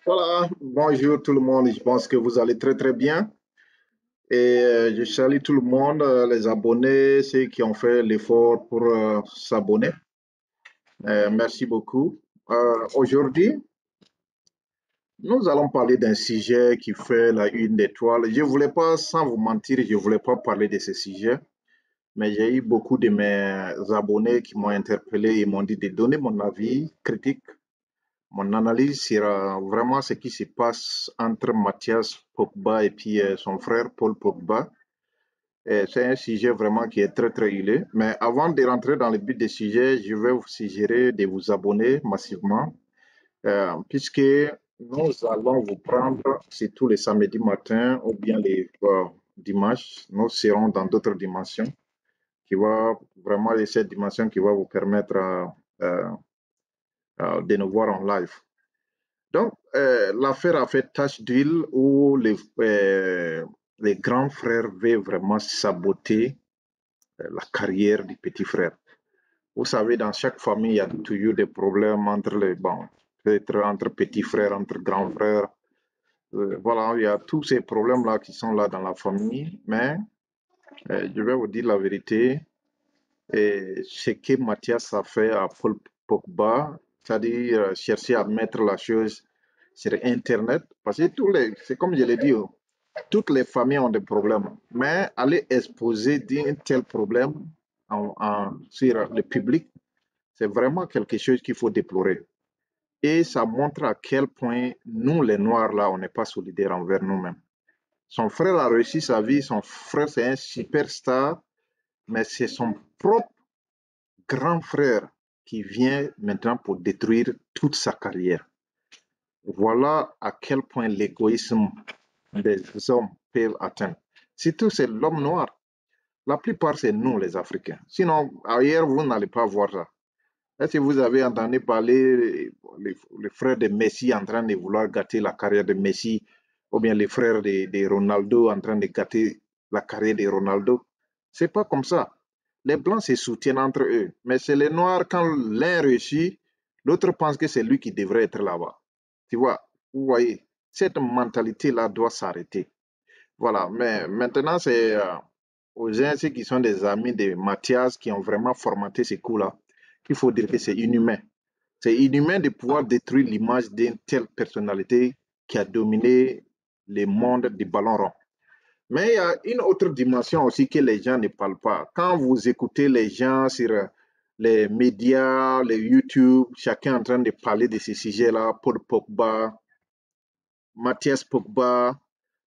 Voilà, bonjour tout le monde, je pense que vous allez très très bien. Je salue tout le monde, les abonnés, ceux qui ont fait l'effort pour s'abonner. Merci beaucoup. Aujourd'hui, nous allons parler d'un sujet qui fait la une d'étoiles. Je voulais pas, sans vous mentir, je voulais pas parler de ce sujet, mais j'ai eu beaucoup de mes abonnés qui m'ont interpellé et m'ont dit de donner mon avis critique. Mon analyse sera vraiment ce qui se passe entre Mathias Pogba et puis son frère Paul Pogba. C'est un sujet vraiment qui est très très huilé. Mais avant de rentrer dans le but des sujets, je vais vous suggérer de vous abonner massivement, puisque nous allons vous prendre, c'est tous les samedis matins ou bien les dimanches, nous serons dans d'autres dimensions qui va vraiment cette dimension qui va vous permettre de nous voir en live. Donc, l'affaire a fait tache d'huile où les grands frères veulent vraiment saboter la carrière du petit frère. Vous savez, dans chaque famille, il y a toujours des problèmes entre les bon, peut-être entre petits frères, entre grands frères. Voilà, il y a tous ces problèmes-là qui sont là dans la famille. Mais je vais vous dire la vérité. Ce que Mathias a fait à Paul Pogba, c'est-à-dire chercher à mettre la chose sur Internet, parce que c'est comme je l'ai dit, toutes les familles ont des problèmes, mais aller exposer d'un tel problème sur le public, c'est vraiment quelque chose qu'il faut déplorer. Et ça montre à quel point nous, les Noirs, là, on n'est pas solidaires envers nous-mêmes. Son frère a réussi sa vie, son frère, c'est un superstar, mais c'est son propre grand frère qui vient maintenant pour détruire toute sa carrière. Voilà à quel point l'égoïsme des hommes peut atteindre. Surtout, c'est l'homme noir. La plupart, c'est nous, les Africains. Sinon, ailleurs, vous n'allez pas voir ça. Est-ce que vous avez entendu parler les frères de Messi en train de vouloir gâter la carrière de Messi, ou bien les frères de Ronaldo en train de gâter la carrière de Ronaldo? C'est pas comme ça. Les Blancs se soutiennent entre eux, mais c'est les Noirs, quand l'un réussit, l'autre pense que c'est lui qui devrait être là-bas. Tu vois, vous voyez, cette mentalité-là doit s'arrêter. Voilà, mais maintenant, c'est aux gens qui sont des amis de Mathias qui ont vraiment formaté ces coups-là qu'il faut dire que c'est inhumain. C'est inhumain de pouvoir détruire l'image d'une telle personnalité qui a dominé le monde du ballon rond. Mais il y a une autre dimension aussi que les gens ne parlent pas. Quand vous écoutez les gens sur les médias, les YouTube, chacun en train de parler de ces sujets-là, Paul Pogba, Mathias Pogba,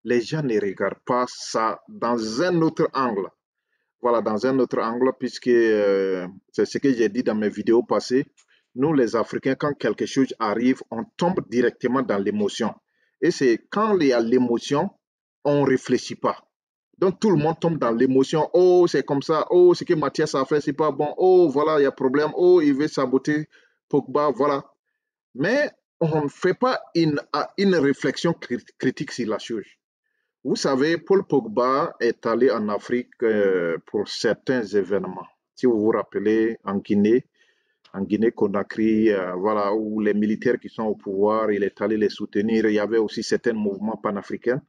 les gens ne regardent pas ça dans un autre angle. Voilà, dans un autre angle, puisque c'est ce que j'ai dit dans mes vidéos passées. Nous, les Africains, quand quelque chose arrive, on tombe directement dans l'émotion. Et c'est quand il y a l'émotion, on ne réfléchit pas. Donc tout le monde tombe dans l'émotion. Oh, c'est comme ça. Oh, ce que Mathias a fait, c'est pas bon. Oh, voilà, il y a problème. Oh, il veut saboter Pogba. Voilà. Mais on ne fait pas une réflexion critique sur la chose. Vous savez, Paul Pogba est allé en Afrique pour certains événements. Si vous vous rappelez, en Guinée-Conakry, voilà, où les militaires qui sont au pouvoir, il est allé les soutenir. Il y avait aussi certains mouvements panafricains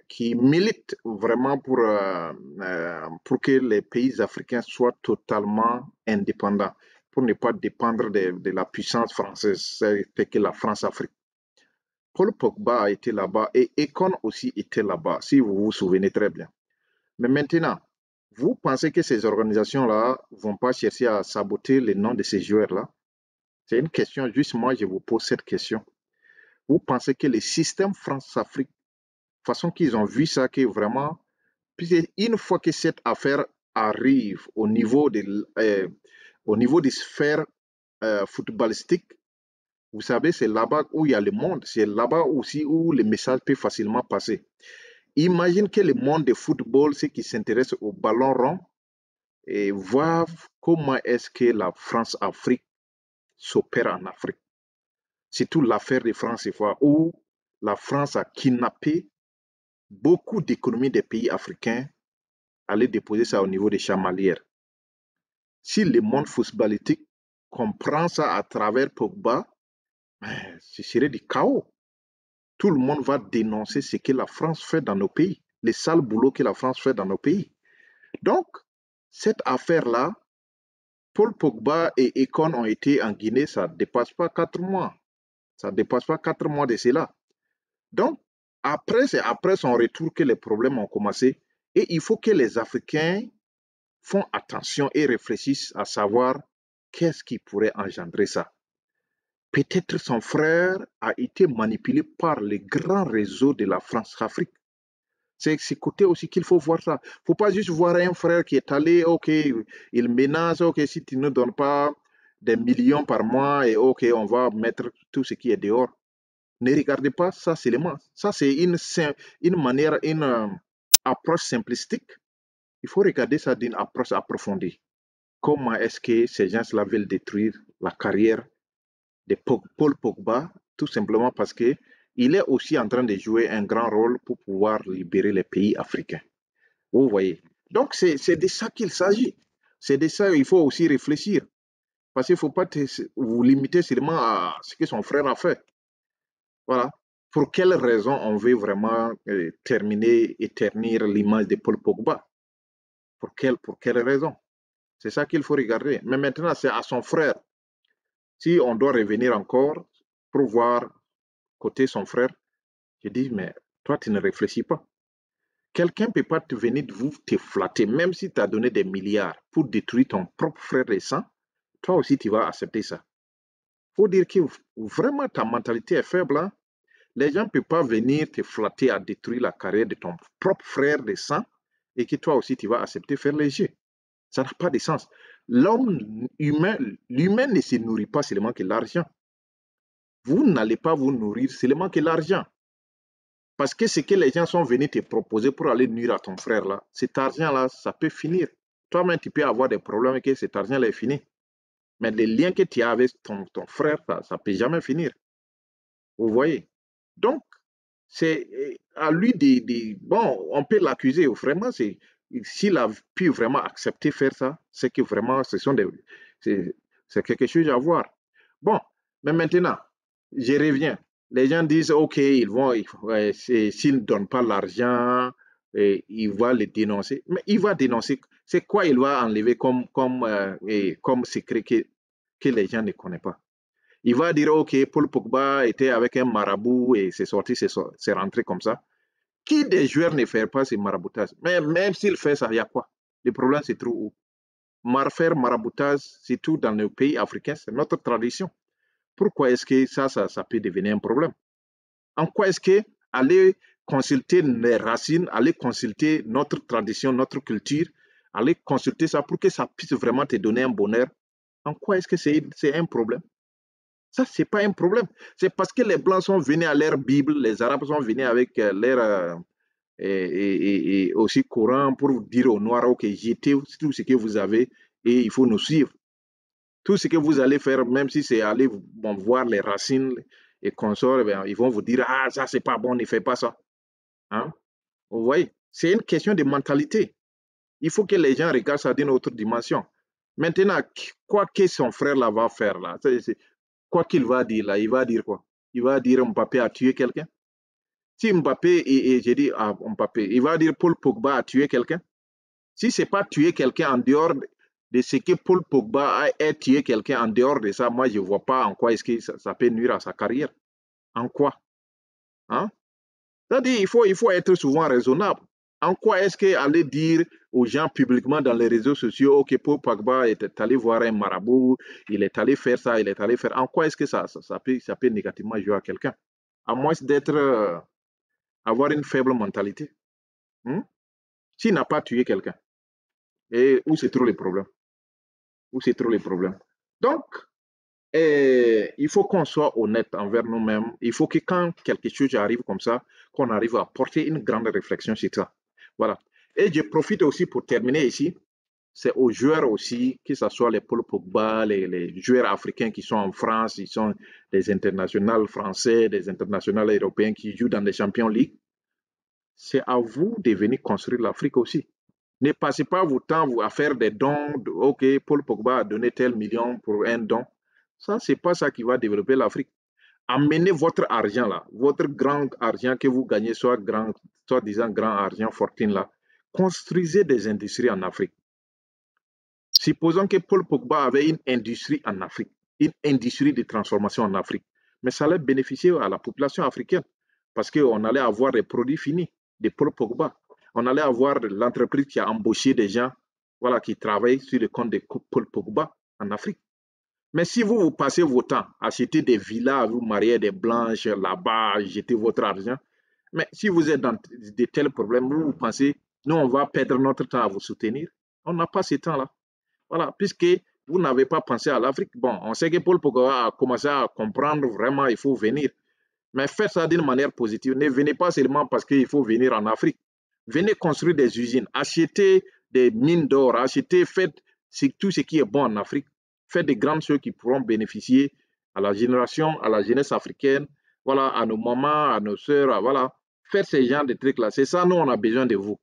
qui militent vraiment pour que les pays africains soient totalement indépendants, pour ne pas dépendre de la puissance française, c'est que la France-Afrique. Paul Pogba a été là-bas et Econ aussi était là-bas, si vous vous souvenez très bien. Mais maintenant, vous pensez que ces organisations-là ne vont pas chercher à saboter les noms de ces joueurs-là? C'est une question, juste moi, je vous pose cette question. Vous pensez que le système France-Afrique, façon qu'ils ont vu ça, que vraiment, puisque une fois que cette affaire arrive au niveau des sphères footballistiques, vous savez, c'est là-bas où il y a le monde, c'est là-bas aussi où le message peut facilement passer. Imagine que le monde du football, ceux qui s'intéressent au ballon rond, et voir comment est-ce que la France-Afrique s'opère en Afrique. Surtout l'affaire de France fois où la France a kidnappé beaucoup d'économies des pays africains, aller déposer ça au niveau des chamalières. Si le monde footballistique comprend ça à travers Pogba, ce serait du chaos. Tout le monde va dénoncer ce que la France fait dans nos pays, les sales boulots que la France fait dans nos pays. Donc, cette affaire-là, Paul Pogba et Econ ont été en Guinée, ça ne dépasse pas 4 mois. Ça ne dépasse pas 4 mois de cela. Donc, après, c'est après son retour que les problèmes ont commencé. Et il faut que les Africains font attention et réfléchissent à savoir qu'est-ce qui pourrait engendrer ça. Peut-être son frère a été manipulé par les grands réseaux de la France-Afrique. C'est ce côté aussi qu'il faut voir ça. Il ne faut pas juste voir un frère qui est allé, ok, il menace, ok, si tu ne donnes pas des millions par mois, et ok, on va mettre tout ce qui est dehors. Ne regardez pas ça seulement. Ça, c'est une manière, une approche simplistique. Il faut regarder ça d'une approche approfondie. Comment est-ce que ces gens-là veulent détruire la carrière de Paul Pogba, tout simplement parce que il est aussi en train de jouer un grand rôle pour pouvoir libérer les pays africains. Vous voyez. Donc, c'est de ça qu'il s'agit. C'est de ça qu'il faut aussi réfléchir. Parce qu'il ne faut pas vous limiter seulement à ce que son frère a fait. Voilà. Pour quelle raison on veut vraiment terminer et ternir l'image de Paul Pogba? Pour quelle raison? C'est ça qu'il faut regarder. Mais maintenant, c'est à son frère. Si on doit revenir encore pour voir côté son frère, je dis, mais toi, tu ne réfléchis pas. Quelqu'un ne peut pas te venir te flatter, même si tu as donné des milliards pour détruire ton propre frère de sang, toi aussi, tu vas accepter ça. Il faut dire que vraiment ta mentalité est faible. Hein? Les gens ne peuvent pas venir te flatter à détruire la carrière de ton propre frère de sang et que toi aussi, tu vas accepter faire les jeux. Ça n'a pas de sens. L'humain ne se nourrit pas seulement que l'argent. Vous n'allez pas vous nourrir seulement que l'argent. Parce que ce que les gens sont venus te proposer pour aller nuire à ton frère, là, cet argent-là, ça peut finir. Toi-même, tu peux avoir des problèmes et que cet argent-là est fini. Mais les liens que tu as avec ton frère, ça ne peut jamais finir. Vous voyez? Donc, c'est à lui bon, on peut l'accuser vraiment, s'il a pu vraiment accepter faire ça, c'est que vraiment, c'est quelque chose à voir. Bon, mais maintenant, je reviens. Les gens disent, OK, s'il ne donne pas l'argent, il va le dénoncer. Mais il va dénoncer. C'est quoi il va enlever comme secret que les gens ne connaissent pas? Il va dire, OK, Paul Pogba était avec un marabout et c'est sorti, c'est rentré comme ça. Qui des joueurs ne fait pas ces maraboutages? Mais même s'il fait ça, il y a quoi? Le problème, c'est trop où? Faire maraboutage, c'est tout dans nos pays africains, c'est notre tradition. Pourquoi est-ce que ça peut devenir un problème? En quoi est-ce que aller consulter les racines, aller consulter notre tradition, notre culture, aller consulter ça pour que ça puisse vraiment te donner un bonheur, en quoi est-ce que c'est un problème? Ça, ce n'est pas un problème. C'est parce que les Blancs sont venus à leur Bible, les Arabes sont venus avec leur et aussi Coran pour dire aux Noirs, OK, jetez tout ce que vous avez et il faut nous suivre. Tout ce que vous allez faire, même si c'est aller voir les racines et consorts, ils vont vous dire, ah, ça, c'est pas bon, ne fais pas ça. Hein? Vous voyez, c'est une question de mentalité. Il faut que les gens regardent ça d'une autre dimension. Maintenant, quoi que son frère là va faire là, quoi qu'il va dire là, il va dire quoi? Il va dire Mbappé a tué quelqu'un. Si Mbappé, et j'ai dit à Mbappé, il va dire Paul Pogba a tué quelqu'un. Si ce n'est pas tuer quelqu'un en dehors de ce que Paul Pogba a tué quelqu'un en dehors de ça, moi je ne vois pas en quoi est-ce que ça peut nuire à sa carrière. En quoi? Hein? C'est-à-dire il faut être souvent raisonnable. En quoi est-ce qu'aller dire aux gens publiquement dans les réseaux sociaux, OK, Paul Pogba est allé voir un marabout, il est allé faire ça, il est allé faire. En quoi est-ce que ça peut négativement jouer à quelqu'un? À moins d'être, avoir une faible mentalité. Hein? S'il n'a pas tué quelqu'un, et où se trouve le problème? Où se trouve le problème? Donc, il faut qu'on soit honnête envers nous-mêmes. Il faut que quand quelque chose arrive comme ça, qu'on arrive à porter une grande réflexion sur ça. Voilà. Et je profite aussi pour terminer ici. C'est aux joueurs aussi, que ce soit les Paul Pogba, les joueurs africains qui sont en France, ils sont des internationaux français, des internationaux européens qui jouent dans les Champions League. C'est à vous de venir construire l'Afrique aussi. Ne passez pas votre temps à faire des dons. OK, Paul Pogba a donné tel million pour un don. Ça, ce n'est pas ça qui va développer l'Afrique. amenez votre argent là, votre grand argent que vous gagnez, soit disant grand argent, fortune là, construisez des industries en Afrique. Supposons que Paul Pogba avait une industrie en Afrique, une industrie de transformation en Afrique, mais ça allait bénéficier à la population africaine parce qu'on allait avoir des produits finis de Paul Pogba. On allait avoir l'entreprise qui a embauché des gens voilà, qui travaillent sur le compte de Paul Pogba en Afrique. Mais si vous, vous passez votre temps à acheter des villas, vous marier des blanches là-bas, jeter votre argent, mais si vous êtes dans de tels problèmes, vous pensez, nous, on va perdre notre temps à vous soutenir. On n'a pas ce temps-là. Voilà, puisque vous n'avez pas pensé à l'Afrique. Bon, on sait que Paul Pogba a commencé à comprendre vraiment il faut venir. Mais faites ça d'une manière positive. Ne venez pas seulement parce qu'il faut venir en Afrique. Venez construire des usines, achetez des mines d'or, achetez, faites tout ce qui est bon en Afrique. Faites des grandes choses qui pourront bénéficier à la génération, à la jeunesse africaine, voilà, à nos mamans, à nos sœurs, voilà. Faites ces genres de trucs-là. C'est ça, nous, on a besoin de vous.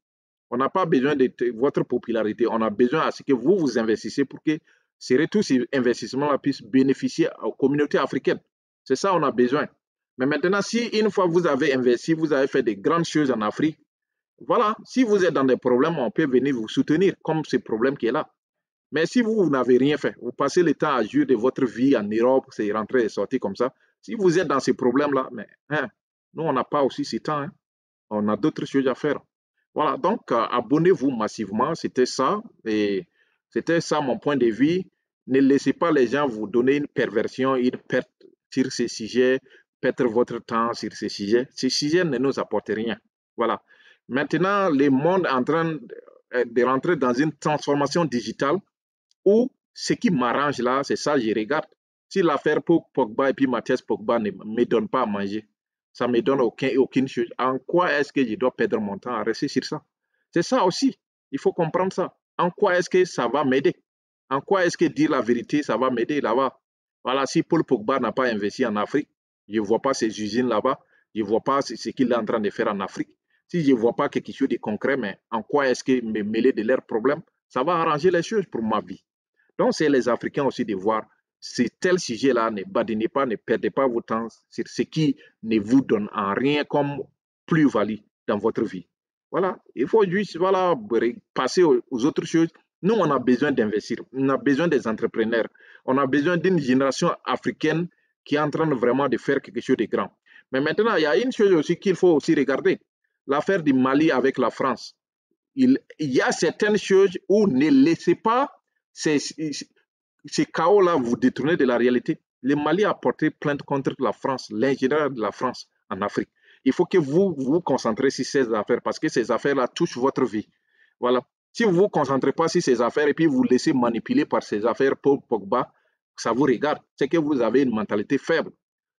On n'a pas besoin de votre popularité. On a besoin à ce que vous vous investissez pour que tous ces investissements-là puissent bénéficier aux communautés africaines. C'est ça on a besoin. Mais maintenant, si une fois vous avez investi, vous avez fait de grandes choses en Afrique, voilà, si vous êtes dans des problèmes, on peut venir vous soutenir comme ce problème qui est là. Mais si vous n'avez rien fait, vous passez le temps à jouir de votre vie en Europe, c'est rentrer et sortir comme ça. Si vous êtes dans ces problèmes-là, mais nous, on n'a pas aussi ce temps. Hein. On a d'autres choses à faire. Voilà, donc abonnez-vous massivement, c'était ça. Et c'était ça mon point de vue. Ne laissez pas les gens vous donner une perversion, une perte sur ces sujets, perdre votre temps sur ces sujets. Ces sujets ne nous apportent rien. Voilà. Maintenant, le monde est en train de rentrer dans une transformation digitale où ce qui m'arrange là, c'est ça, je regarde. Si l'affaire Pogba et puis Mathias Pogba ne me donne pas à manger, ça ne me donne aucune chose. En quoi est-ce que je dois perdre mon temps à rester sur ça? C'est ça aussi. Il faut comprendre ça. En quoi est-ce que ça va m'aider? En quoi est-ce que dire la vérité, ça va m'aider là-bas? Voilà, si Paul Pogba n'a pas investi en Afrique, je ne vois pas ces usines là-bas, je ne vois pas ce qu'il est en train de faire en Afrique. Si je ne vois pas quelque chose de concret, mais en quoi est-ce que me mêler de leurs problèmes, ça va arranger les choses pour ma vie. Donc, c'est les Africains aussi de voir ces tels sujets-là, ne badinez pas, ne perdez pas votre temps sur ce qui ne vous donne en rien comme plus-value dans votre vie. Voilà, il faut juste voilà, passer aux autres choses. Nous, on a besoin d'investir, on a besoin des entrepreneurs, on a besoin d'une génération africaine qui est en train vraiment de faire quelque chose de grand. Mais maintenant, il y a une chose aussi qu'il faut aussi regarder, l'affaire du Mali avec la France. Il y a certaines choses où ne laissez pas ces chaos-là vous détourner de la réalité. Le Mali a porté plainte contre la France, l'ingénieur de la France en Afrique. Il faut que vous vous concentrez sur ces affaires parce que ces affaires-là touchent votre vie. Voilà. Si vous ne vous concentrez pas sur ces affaires et puis vous laissez manipuler par ces affaires pour Pogba, ça vous regarde. C'est que vous avez une mentalité faible.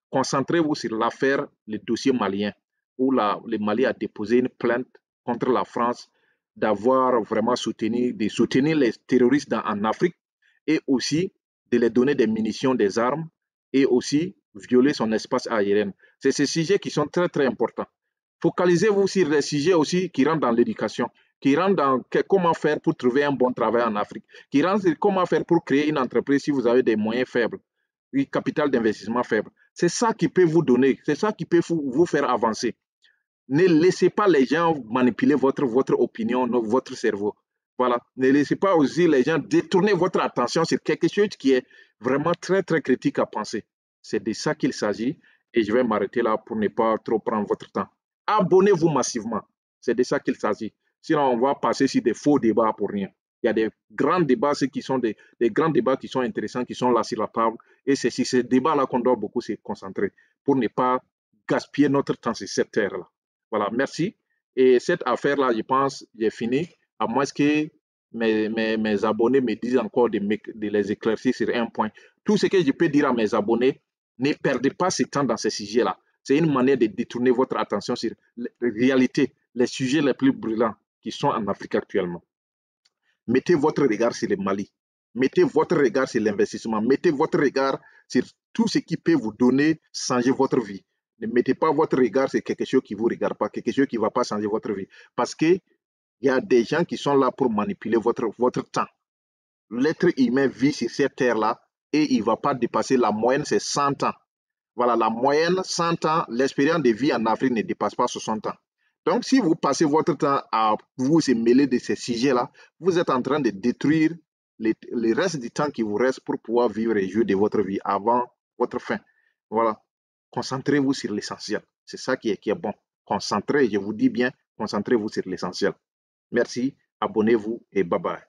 Concentrez-vous sur l'affaire, le dossier malien, où le Mali a déposé une plainte contre la France d'avoir vraiment de soutenir les terroristes en Afrique et aussi de les donner des munitions, des armes et aussi violer son espace aérien. C'est ces sujets qui sont très, très importants. Focalisez-vous sur les sujets aussi qui rentrent dans l'éducation, qui rentrent dans comment faire pour trouver un bon travail en Afrique, qui rentrent dans comment faire pour créer une entreprise si vous avez des moyens faibles, un capital d'investissement faible. C'est ça qui peut vous donner, c'est ça qui peut vous faire avancer. Ne laissez pas les gens manipuler votre opinion, votre cerveau. Voilà. Ne laissez pas aussi les gens détourner votre attention sur quelque chose qui est vraiment très, très critique à penser. C'est de ça qu'il s'agit et je vais m'arrêter là pour ne pas trop prendre votre temps. Abonnez-vous massivement. C'est de ça qu'il s'agit. Sinon, on va passer sur des faux débats pour rien. Il y a des grands débats, qui sont des grands débats qui sont intéressants, qui sont là sur la table. Et c'est sur ces débats-là qu'on doit beaucoup se concentrer pour ne pas gaspiller notre temps sur cette terre-là. Voilà, merci. Et cette affaire-là, je pense, j'ai fini, à moins que mes abonnés me disent encore de les éclaircir sur un point. Tout ce que je peux dire à mes abonnés, ne perdez pas ce temps dans ces sujets-là. C'est une manière de détourner votre attention sur la réalité, les sujets les plus brûlants qui sont en Afrique actuellement. Mettez votre regard sur le Mali. Mettez votre regard sur l'investissement. Mettez votre regard sur tout ce qui peut vous donner, changer votre vie. Ne mettez pas votre regard sur quelque chose qui ne vous regarde pas, quelque chose qui ne va pas changer votre vie. Parce qu'il y a des gens qui sont là pour manipuler votre temps. L'être humain vit sur cette terre-là et il ne va pas dépasser la moyenne, c'est 100 ans. Voilà, la moyenne 100 ans, l'expérience de vie en Afrique ne dépasse pas 60 ans. Donc, si vous passez votre temps à vous mêler de ces sujets-là, vous êtes en train de détruire le reste du temps qui vous reste pour pouvoir vivre et jouir de votre vie avant votre fin. Voilà. Concentrez-vous sur l'essentiel. C'est ça qui est bon. Concentrez, je vous dis bien, concentrez-vous sur l'essentiel. Merci, abonnez-vous et bye bye.